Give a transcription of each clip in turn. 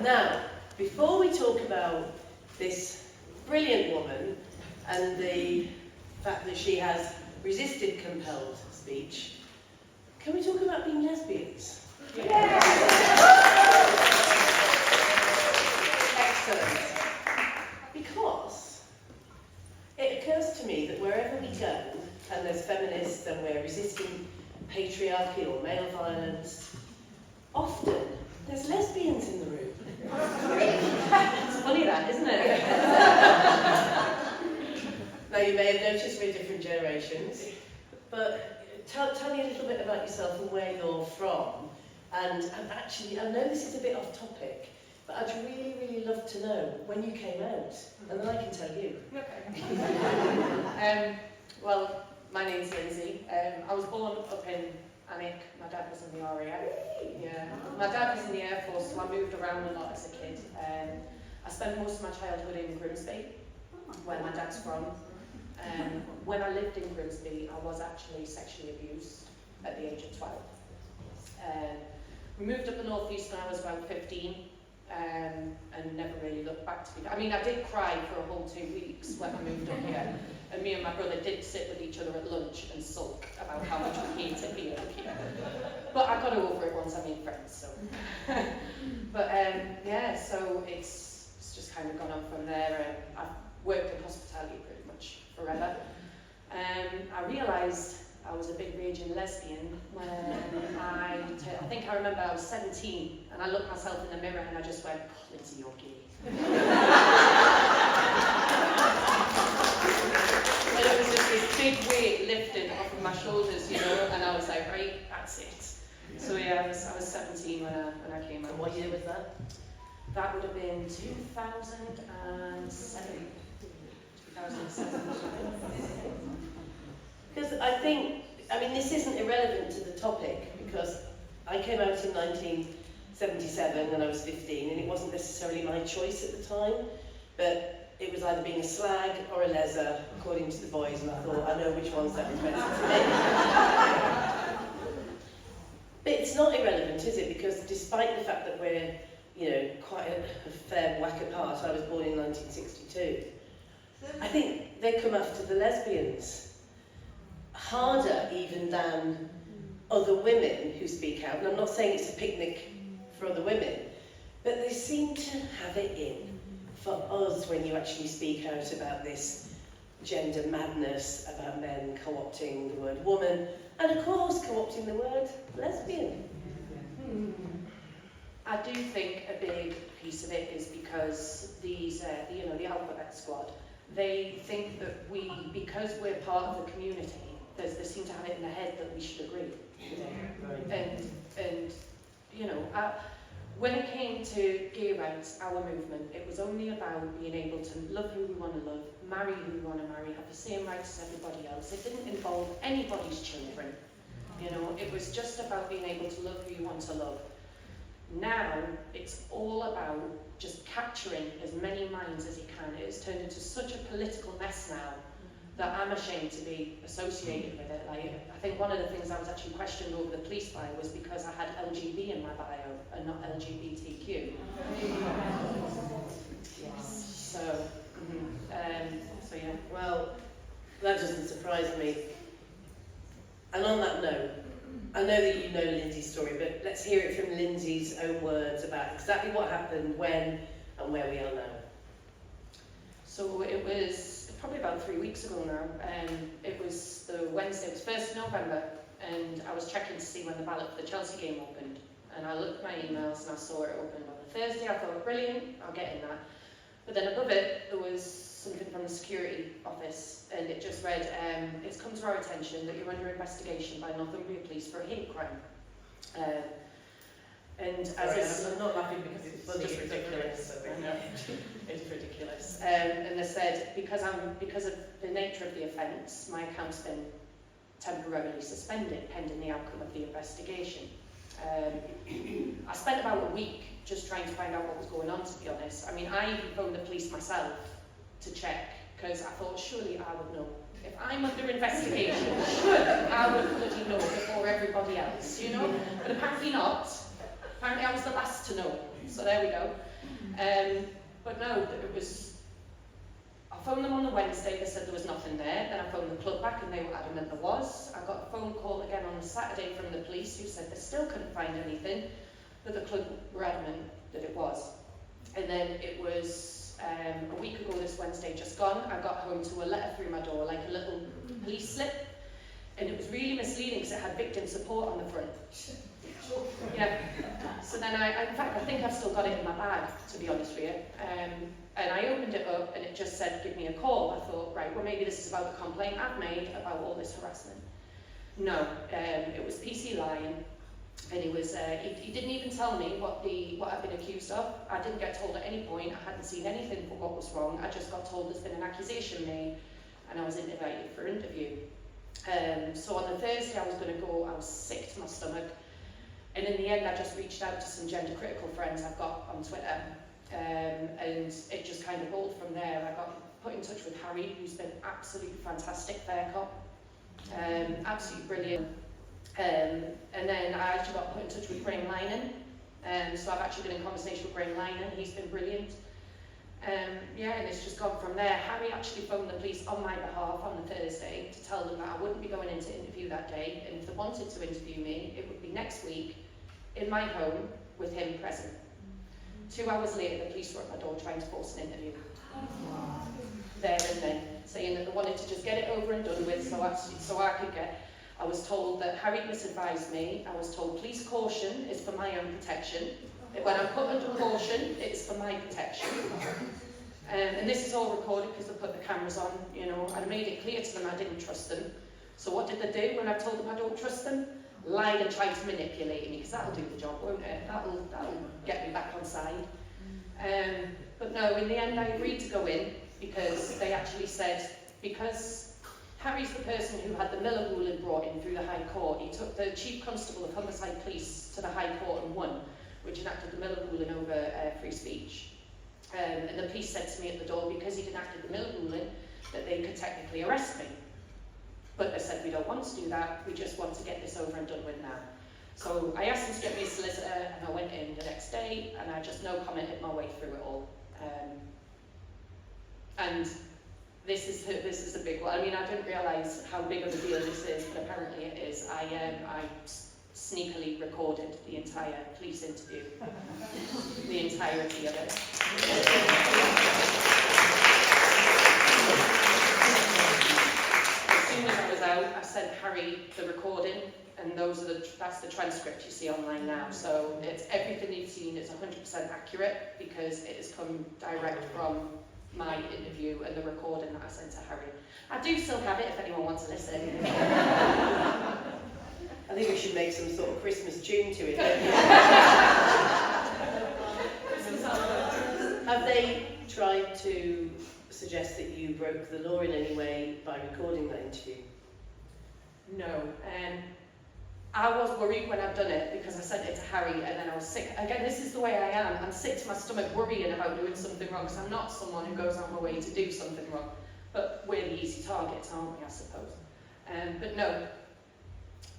Now, before we talk about this brilliant woman and the fact that she has resisted compelled speech, can we talk about being lesbians? Yeah. Excellent. Because it occurs to me that wherever we go, and there's feminists and we're resisting patriarchy or male violence, often there's lesbians in the room. It's funny that, isn't it? Now you may have noticed we're different generations, but tell me a little bit about yourself and where you're from. And actually, I know this is a bit off topic, but I'd really, really love to know when you came out, and then I can tell you. Okay. Well, my name's Linzi. I was born up in Canny. My dad was in the RAF. Yeah. My dad was in the Air Force, so I moved around a lot as a kid. I spent most of my childhood in Grimsby, where my dad's from. When I lived in Grimsby, I was actually sexually abused at the age of 12. We moved up the northeast when I was about 15, and never really looked back to it. I mean, I did cry for a whole 2 weeks when I moved up here, and me and my brother did sit with each other at lunch and sulk about how much we hated being up here. But I got over it once I made friends, so. But yeah, so it's just kind of gone on from there. I've worked in hospitality pretty much forever. I realised I was a big raging lesbian when I think I remember I was 17 and I looked myself in the mirror and I just went, oh, Linzi, you're gay. And it was just this big weight lifted off of my shoulders, you know, and I was like, right, that's it. So yeah, I was 17 when I came out. And what year was that? That would have been 2007. Because I mean, this isn't irrelevant to the topic, because I came out in 1977 when I was 15, and it wasn't necessarily my choice at the time, but it was either being a slag or a leser, according to the boys, and I thought, I know which one's that better to me. But it's not irrelevant, is it? Because despite the fact that we're, you know, quite a fair whack apart, I was born in 1962, I think they come after the lesbians harder even than other women who speak out. And I'm not saying it's a picnic for other women, but they seem to have it in for us when you actually speak out about this gender madness, about men co-opting the word woman, and of course co-opting the word lesbian. I do think a big piece of it is because these, you know, the alphabet squad, they think that because we're part of the community, they seem to have it in their head that we should agree. And you know, when it came to gay rights, our movement, it was only about being able to love who we want to love, marry who we want to marry, have the same rights as everybody else. It didn't involve anybody's children. You know, it was just about being able to love who you want to love. Now, it's all about just capturing as many minds as you can. It has turned into such a political mess now that I'm ashamed to be associated with it. Like, I think one of the things I was actually questioned over the police by was because I had LGB in my bio and not LGBTQ. Yes. So yeah. Well, that doesn't surprise me. And on that note, I know that you know Linzi's story, but let's hear it from Linzi's own words about exactly what happened, when, and where we are now. So it was probably about 3 weeks ago now, and it was the Wednesday, it was 1st of November, and I was checking to see when the ballot for the Chelsea game opened, and I looked at my emails and I saw it opened on a Thursday. I thought, brilliant, I'll get in that. But then above it, there was something from the security office, and it just read, it's come to our attention that you're under investigation by Northumbria police for a hate crime. And as I'm not laughing because it's funny, just it's ridiculous. I know. It's ridiculous. And they said, because of the nature of the offence, my account's been temporarily suspended pending the outcome of the investigation. I spent about a week just trying to find out what was going on, to be honest. I mean, I even phoned the police myself to check, because I thought, surely I would know. If I'm under investigation, surely I would bloody know before everybody else, you know? But apparently not. Apparently I was the last to know. So there we go. But no, it was, I phoned them on the Wednesday, they said there was nothing there. Then I phoned the club back and they were adamant there was. I got a phone call again on the Saturday from the police who said they still couldn't find anything, but the club were adamant that it was. And then it was a week ago this Wednesday just gone, I got home to a letter through my door, like a little police slip. And it was really misleading because it had victim support on the front. Yeah. So then in fact, I think I've still got it in my bag, to be honest with you. And I opened it up and it just said, give me a call. I thought, right, well maybe this is about the complaint I've made about all this harassment. No, it was PC lying. And it was, he didn't even tell me what I've been accused of. I didn't get told at any point. I hadn't seen anything for what was wrong. I just got told there's been an accusation made and I was invited for an interview. So on the Thursday I was going to go, I was sick to my stomach. And in the end I just reached out to some gender critical friends I've got on Twitter. And it just kind of rolled from there. I got put in touch with Harry, who's been absolutely fantastic fair cop. Absolutely brilliant. And then I actually got put in touch with Graham Lynan. So I've actually been in conversation with Graham Lynan, he's been brilliant. Yeah, and it's just gone from there. Harry actually phoned the police on my behalf on the Thursday to tell them that I wouldn't be going in to interview that day, and if they wanted to interview me, it would be next week in my home with him present. 2 hours later, the police were at my door trying to force an interview. There and then, saying that they wanted to just get it over and done with so I could get. I was told that Harry misadvised me. I was told police caution is for my own protection. When I'm put under caution, it's for my protection. And this is all recorded because I put the cameras on, you know. I made it clear to them I didn't trust them. So what did they do when I told them I don't trust them? Lied and tried to manipulate me, because that'll do the job, won't it? That'll get me back on side. But no, in the end I agreed to go in because they actually said, because Harry's the person who had the Miller ruling brought in through the High Court. He took the Chief Constable of Homicide Police to the High Court and won, which enacted the Miller ruling over free speech. And the police said to me at the door, because he'd enacted the Miller ruling, that they could technically arrest me. But they said, we don't want to do that, we just want to get this over and done with now. So I asked them to get me a solicitor, and I went in the next day, and I just no commented my way through it all. And this is a big one. I mean, I didn't realise how big of a deal this is, but apparently it is. I sneakily recorded the entire police interview, the entirety of it. As soon as I was out, I sent Harry the recording, and that's the transcript you see online now. So it's everything you've seen is 100% accurate because it has come direct from my interview and the recording that I sent to Harry. I do still have it if anyone wants to listen. I think we should make some sort of Christmas tune to it. Have they tried to suggest that you broke the law in any way by recording that interview? No. I was worried when I'd done it because I sent it to Harry and then I was sick. Again, this is the way I am. I'm sick to my stomach worrying about doing something wrong because I'm not someone who goes on my way to do something wrong. But we're the easy targets, aren't we, I suppose. But no.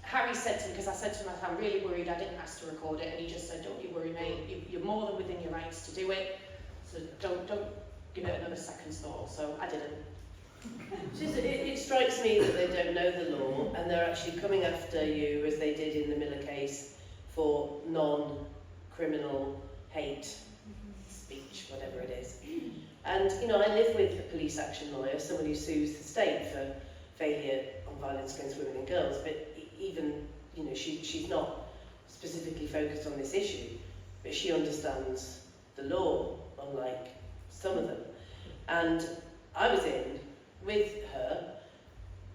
Harry said to me, because I said to him, I'm really worried, I didn't ask to record it, and he just said, don't you worry, mate, you're more than within your rights to do it, so don't give it another second's thought. So I didn't. It strikes me that they don't know the law, and they're actually coming after you, as they did in the Miller case, for non-criminal hate speech, whatever it is. And, you know, I live with a police action lawyer, someone who sues the state for failure on violence against women and girls, but even, you know, she's not specifically focused on this issue, but she understands the law, unlike some of them. And I was in with her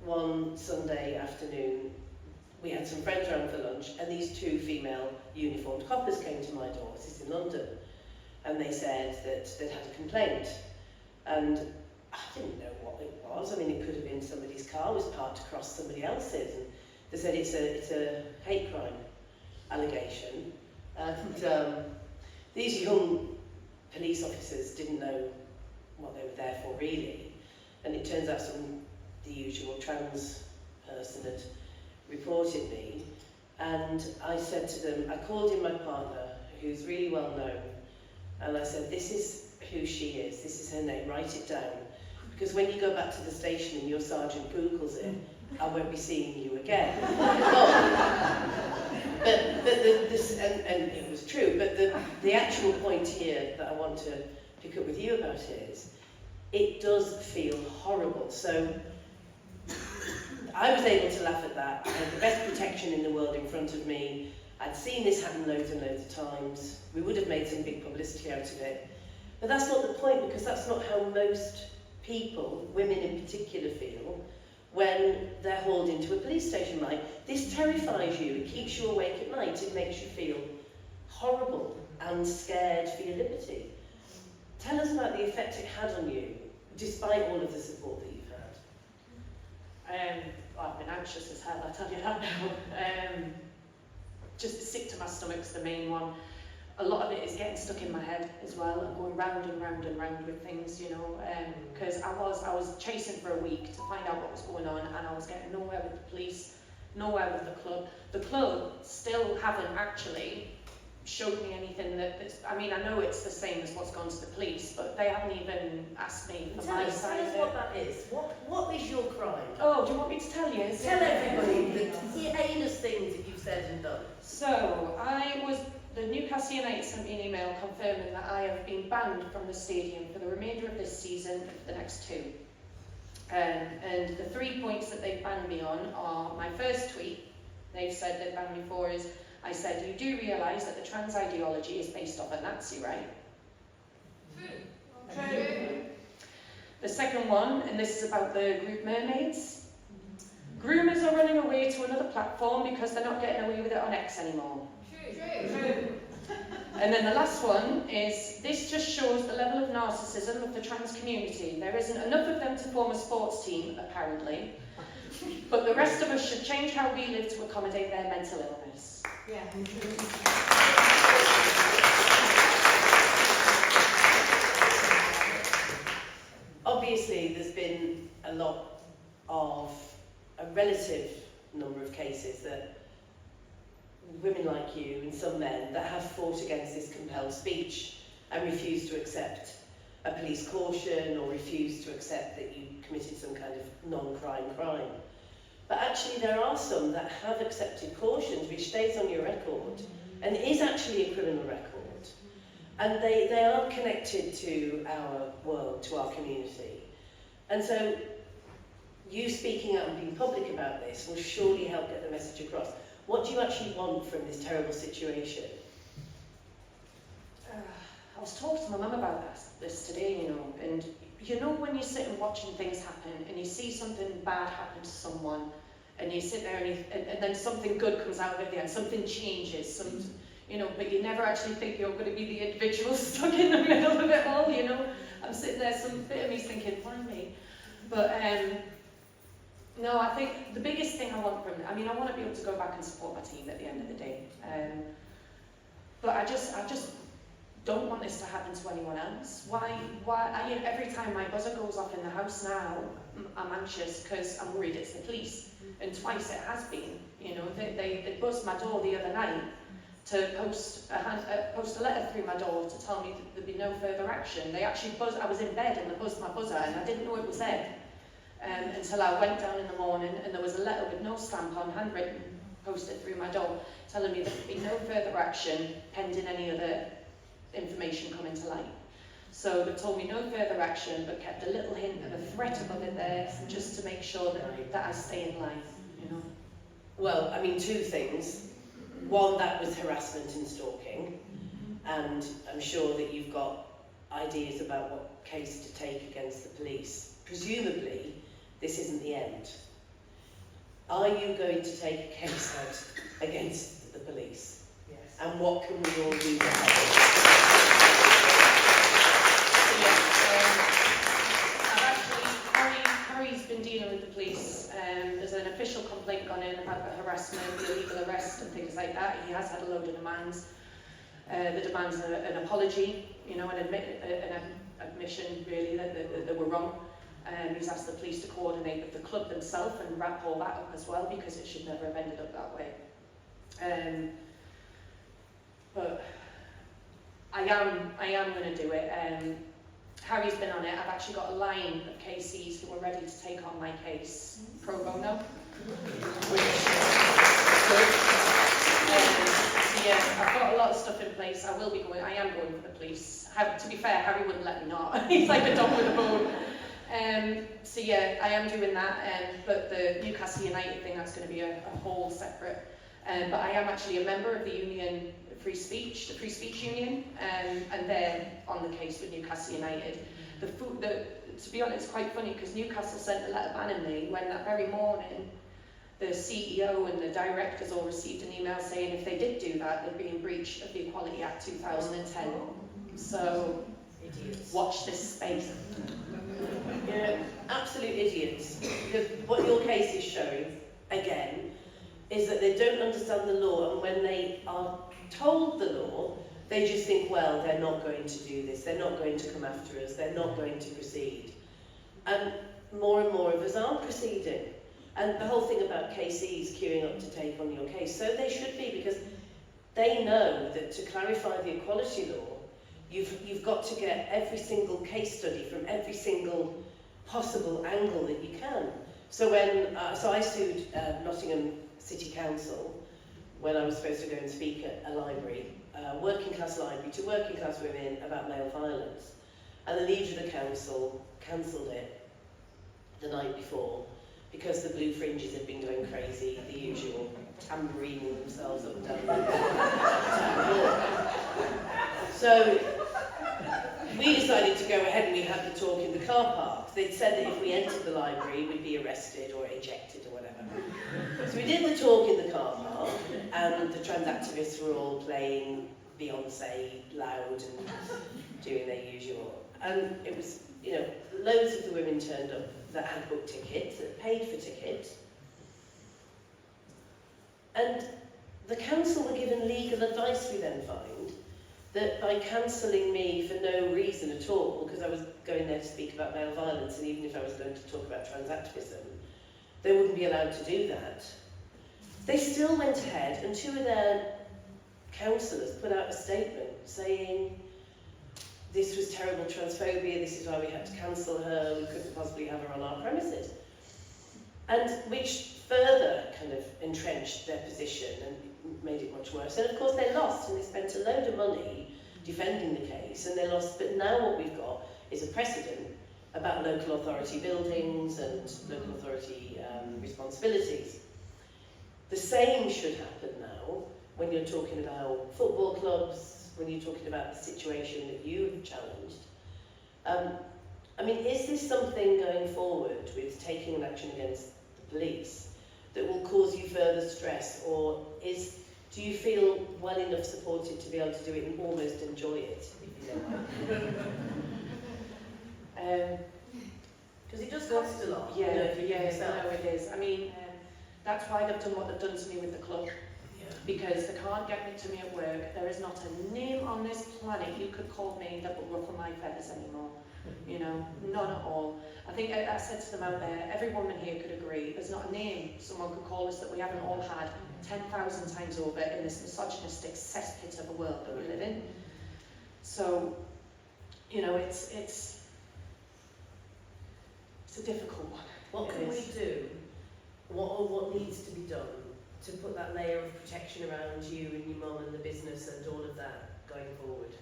one Sunday afternoon. We had some friends around for lunch, and these two female uniformed coppers came to my door. This is in London, and they said that they'd had a complaint, and I didn't know what it was. I mean, it could have been somebody's car was parked across somebody else's, and they said it's a hate crime allegation, and these young police officers didn't know what they were there for really, and it turns out the usual trans person had reported me, and I said to them, I called in my partner, who's really well known, And I said, this is who she is, this is her name, write it down. Because when you go back to the station and your sergeant Googles it, I won't be seeing you again. And it was true, but the actual point here that I want to pick up with you about is, it does feel horrible. So I was able to laugh at that. I had the best protection in the world in front of me. I'd seen this happen loads and loads of times. We would have made some big publicity out of it. But that's not the point, because that's not how most people, women in particular, feel when they're hauled into a police station, right? This terrifies you, it keeps you awake at night, it makes you feel horrible and scared for your liberty. Tell us about the effect it had on you, despite all of the support that you've had. Well, I've been anxious as hell, I'll tell you that now. Just sick to my stomach's the main one. A lot of it is getting stuck in my head as well, and going round and round and round with things, you know, because I was chasing for a week to find out what was going on, and I was getting nowhere with the police, nowhere with the club. The club still haven't actually showed me anything that's, I mean, I know it's the same as what's gone to the police, but they haven't even asked me for my side of it. Tell us what that is. What is your crime? Oh, do you want me to tell you? Tell everybody the heinous things that you've said and done. So, the Newcastle United sent me an email confirming that I have been banned from the stadium for the remainder of this season and for the next 2. And the 3 points that they've banned me on are my first tweet, they've said they've banned me for, is I said, you do realise that the trans ideology is based off a Nazi, right? True. The second one, and this is about the group mermaids. Groomers are running away to another platform because they're not getting away with it on X anymore. True. And then the last one is, this just shows the level of narcissism of the trans community. There isn't enough of them to form a sports team, apparently. But the rest of us should change how we live to accommodate their mental illness. Yeah. Obviously, there's been a relative number of cases that women like you and some men that have fought against this compelled speech and refused to accept a police caution or refused to accept that you committed some kind of non-crime crime. But actually there are some that have accepted cautions which stays on your record and is actually a criminal record. And they are connected to our world, to our community. And so you speaking out and being public about this will surely help get the message across. What do you actually want from this terrible situation? I was talking to my mum about this today, you know, and you know when you sit and watching things happen and you see something bad happen to someone and you sit there and then something good comes out of it and something changes, you know, but you never actually think you're going to be the individual stuck in the middle of it all, you know. I'm sitting there, some bit of me's thinking, why me? But no, I think the biggest thing I want from it, I mean, I want to be able to go back and support my team at the end of the day. But I just don't want this to happen to anyone else. Every time my buzzer goes off in the house now, I'm anxious because I'm worried it's the police. And twice it has been. You know, they buzzed my door the other night to post a letter through my door to tell me that there'd be no further action. They actually buzzed, I was in bed and they buzzed my buzzer and I didn't know it was them. Until I went down in the morning and there was a letter with no stamp on, handwritten, posted through my door, telling me there would be no further action pending any other information coming to light. So they told me no further action, but kept a little hint of a threat above it there, just to make sure that I stay in line, you know. Well, I mean, 2 things. One, that was harassment and stalking, and I'm sure that you've got ideas about what case to take against the police. Presumably, this isn't the end. Are you going to take a case out against the police? Yes. And what can we all do to help? Harry's been dealing with the police. There's an official complaint gone in about harassment, illegal arrest and things like that. He has had a load of demands. The demands are an apology, you know, an admission really that they were wrong. He's asked the police to coordinate with the club themselves and wrap all that up as well, because it should never have ended up that way. But I am going to do it. Harry's been on it. I've actually got a line of KCs who are ready to take on my case pro bono, which is good. So yeah, I've got a lot of stuff in place. I am going for the police. To be fair, Harry wouldn't let me not. He's like a dog with a bone. So yeah, I am doing that. But the Newcastle United thing, that's going to be a whole separate. But I am actually a member of the union, the Free Speech Union, and they're on the case with Newcastle United. To be honest, it's quite funny because Newcastle sent a letter banning me when that very morning the CEO and the directors all received an email saying if they did do that, they'd be in breach of the Equality Act 2010. So, idiots. Watch this space. Yeah, absolute idiots. Because what your case is showing, again, is that they don't understand the law, and when they are told the law, they just think, well, they're not going to do this, they're not going to come after us, they're not going to proceed. And more of us aren't proceeding. And the whole thing about KCs queuing up to take on your case, so they should be, because they know that to clarify the equality law, you've got to get every single case study from every single possible angle that you can. So I sued Nottingham City Council when I was supposed to go and speak at a library, working class library to working class women about male violence. And the leader of the council cancelled it the night before because the blue fringes had been going crazy, the usual, tambourining themselves up and down the town hall. So we decided to go ahead and we had the talk in the car park. They'd said that if we entered the library, we'd be arrested or ejected or whatever. So we did the talk in the car park, and the trans activists were all playing Beyonce loud and doing their usual. And it was, loads of the women turned up that had booked tickets, that paid for tickets. And the council were given legal advice, we then find, that by cancelling me for no reason at all, because I was going there to speak about male violence, and even if I was going to talk about trans activism, they wouldn't be allowed to do that. They still went ahead, and two of their councillors put out a statement saying this was terrible transphobia, this is why we had to cancel her, we couldn't possibly have her on our premises. And which further kind of entrenched their position and made it much worse. And of course they lost, and they spent a load of money defending the case, and they lost. But now what we've got is a precedent about local authority buildings and local authority responsibilities. The same should happen now when you're talking about football clubs, when you're talking about the situation that you've challenged. I mean, is this something going forward with taking an action against the police that will cause you further stress, or do you feel well enough supported to be able to do it and almost enjoy it, if you don't mind? Because it does cost a lot. Yeah, no, it is. I mean, that's why they've done what they've done to me with the club. Yeah. Because they can't get me to me at work. There is not a name on this planet you could call me that will ruffle my feathers anymore. None at all. I think I said to them out there, every woman here could agree, there's not a name someone could call us that we haven't all had 10,000 times over in this misogynistic cesspit of a world that we live in. So, it's a difficult one. What can we do? What needs to be done to put that layer of protection around you and your mum and the business and all of that going forward?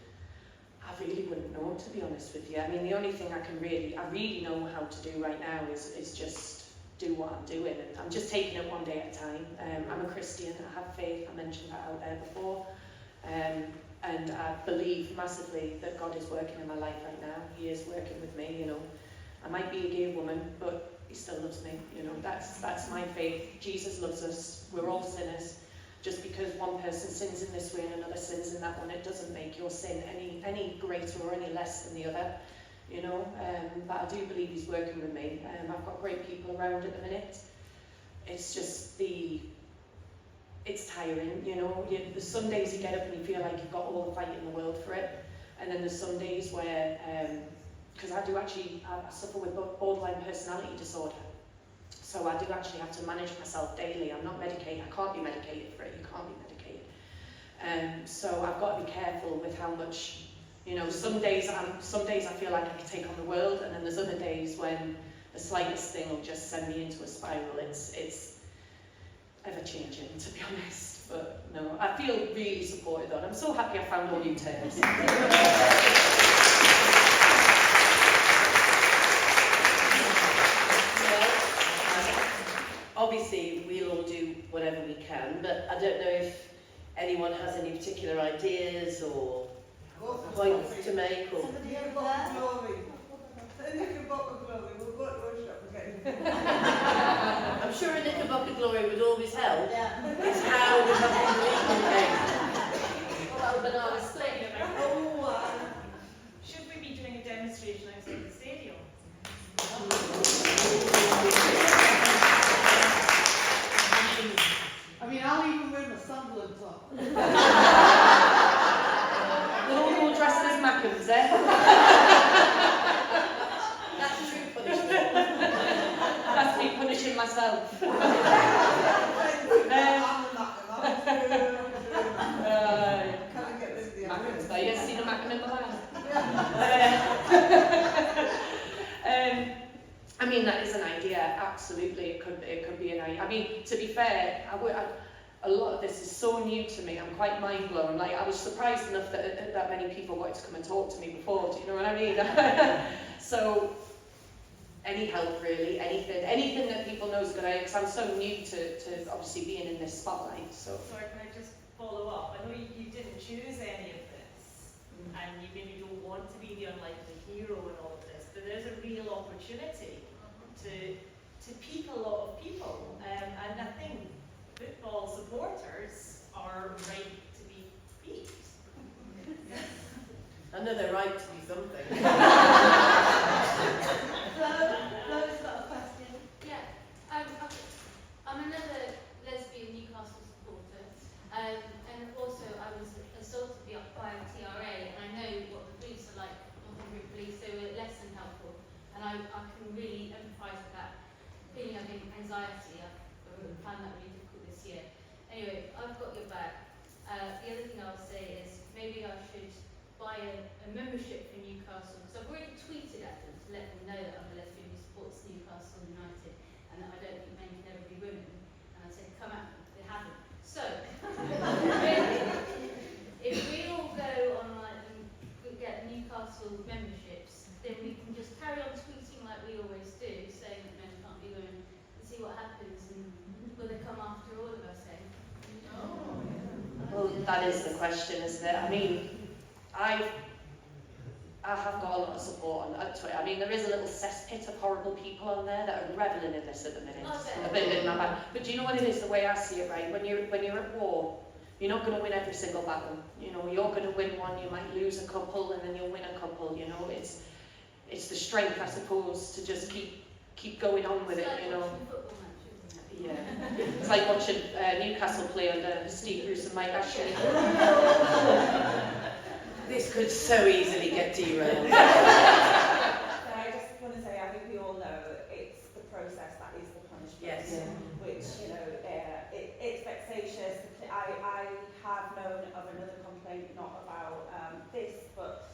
I really wouldn't know, to be honest with you. I mean, the only thing I really know how to do right now is just do what I'm doing. And I'm just taking it one day at a time. I'm a Christian, I have faith, I mentioned that out there before. And I believe massively that God is working in my life right now. He is working with me, I might be a gay woman, but he still loves me, that's my faith. Jesus loves us, we're all sinners. Just because one person sins in this way and another sins in that one, it doesn't make your sin any greater or any less than the other, but I do believe he's working with me. I've got great people around at the minute. It's just it's tiring, the some days you get up and you feel like you've got all the fight in the world for it, and then there's some days where, because I suffer with borderline personality disorder. So I do actually have to manage myself daily. I'm not medicated. I can't be medicated for it. You can't be medicated. So I've got to be careful with how much You know, some days I feel like I can take on the world, and then there's other days when the slightest thing will just send me into a spiral. It's ever changing, to be honest. But no, I feel really supported though, and I'm so happy I found all you terms. Obviously, we'll all do whatever we can, but I don't know if anyone has any particular ideas or points to make. Or I'm sure a Knickerbocker glory would always help. Yeah. It's how the banana split. Should we be doing a demonstration outside the stadium? I mean, I'll even wear my Sunderland top. We'll all dress as Mackhams, eh? That's true punishment. That's me punishing myself. Mackhams, have you seen a Mackham in Milan? I mean, that is an idea, absolutely. It could be an idea. I mean, to be fair, a lot of this is so new to me. I'm quite mind blown. Like, I was surprised enough that many people wanted to come and talk to me before. Do you know what I mean? So, any help really, anything that people know is a good idea. Because I'm so new to obviously being in this spotlight. So. Sorry, can I just follow up? I know you didn't choose any of this, and you maybe don't want to be the unlikely hero in all of this, but there's a real opportunity to pique a lot of people, and I think football supporters are right to be piqued. I know they're right to do something. Flo's got a question. Yeah, I'm another lesbian Newcastle supporter, and also I was assaulted by a TRA, and I know what the police are like, Northumbria police, so we're less than helpful, and I can really empathise with that feeling of anxiety. I've found that really difficult this year. Anyway, I've got your back. The other thing I'll say is maybe I should buy a membership for Newcastle, because I've already tweeted at them to let them know that I'm a lesbian who supports Newcastle United, and that I don't think men can ever be women. And I said, come at them. They haven't. So, if we all go online and get Newcastle memberships, then we can just carry on tweeting like we always do, saying that men can't be women, and see what happens, and will they come after all of us, eh? Well, that is the question, isn't it? I mean, I have got a lot of support on Twitter. I mean, there is a little cesspit of horrible people on there that are reveling in this at the minute. A bit in my back. But do you know what it is? The way I see it, right? When you're at war, you're not going to win every single battle. You know, you're going to win one. You might lose a couple, and then you'll win a couple. You know, it's the strength, I suppose, to just keep going on with it. You know. Yeah, it's like watching Newcastle play under Steve Bruce and Mike Ashley. This could so easily get derailed. I just want to say, I think we all know it's the process that is the punishment. Yes. Which, you know, it's vexatious. I have known of another complaint, not about this, but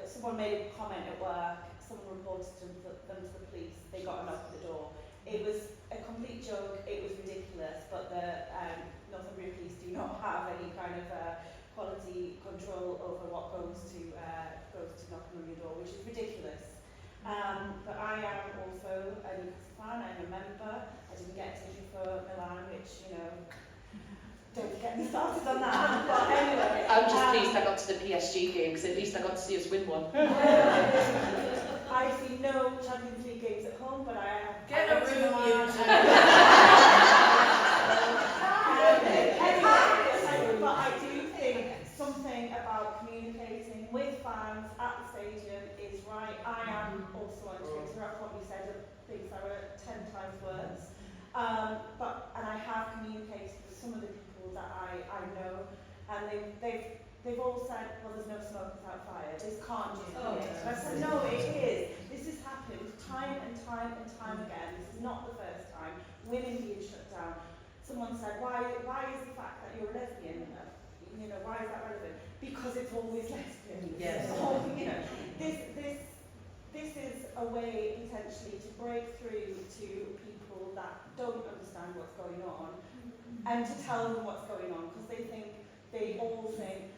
someone made a comment at work, someone reported them to the police, they got a knock at the door. It was a complete joke, it was ridiculous, but the Northumbria police do not have any kind of quality control over what goes to knocking on your door, which is ridiculous. But I am also a Newcastle fan, I'm a member. I didn't get a ticket for Milan, which, you know, don't get me started on that. But anyway. I'm just pleased I got to the PSG game, because at least I got to see us win one. I see no Champions League games at home, but I have... Get a room, you two. But I do think something about communicating with fans at the stadium is right. I am also on Twitter. I've probably said things that were 10 times worse. And I have communicated with some of the people that I know, and they've all said, well, there's no smoke without fire. This can't just be it. And I said, no, it is. This has happened time and time and time again. This is not the first time. Women being shut down. Someone said, why is the fact that you're a lesbian, you know, why is that relevant? Because it's always lesbians. potentially to break through to people that don't understand what's going on and to tell them what's going on, because they all think,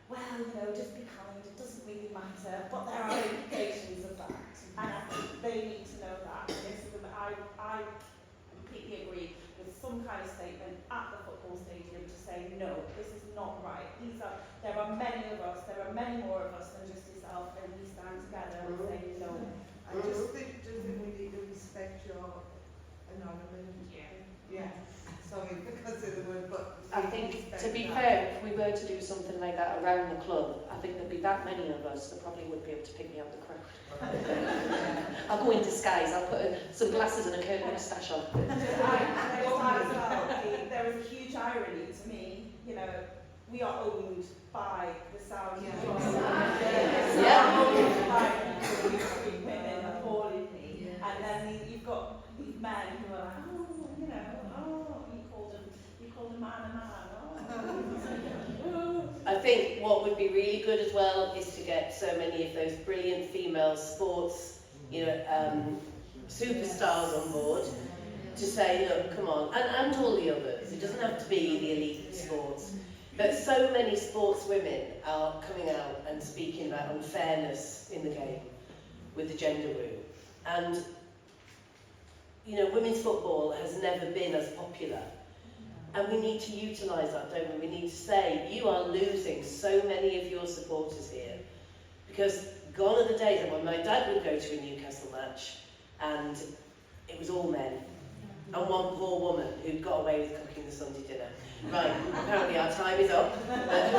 well, you know, just be kind, it doesn't really matter, but there are implications of that, and I think they need to know that. And this is I completely agree with some kind of statement at the football stadium to say, no, this is not right. There are many of us, there are many more of us than just yourself, and we stand together and say no. I just think we need to respect your anonymity. Yeah. Sorry, because of the word, but I think, to be fair, if we were to do something like that around the club, I think there'd be that many of us that probably would be able to pick me out the crowd. I'll go in disguise, I'll put some glasses and a curtain moustache on. There is a huge irony to me, you know, we are owned by the Saudi Yeah. We are owned by people who treat women appallingly, and then you've got these men who are like, oh, you know, oh, you called a man a man, oh. I think what would be really good as well is to get so many of those brilliant female sports, superstars on board to say, look, come on, and all the others. It doesn't have to be the elite sports, but so many sportswomen are coming out and speaking about unfairness in the game with the gender rule. And, you know, women's football has never been as popular. And we need to utilise that, don't we? We need to say, you are losing so many of your supporters here. Because gone are the days when my dad would go to a Newcastle match and it was all men. And one poor woman who got away with cooking the Sunday dinner. Right, apparently our time is up. But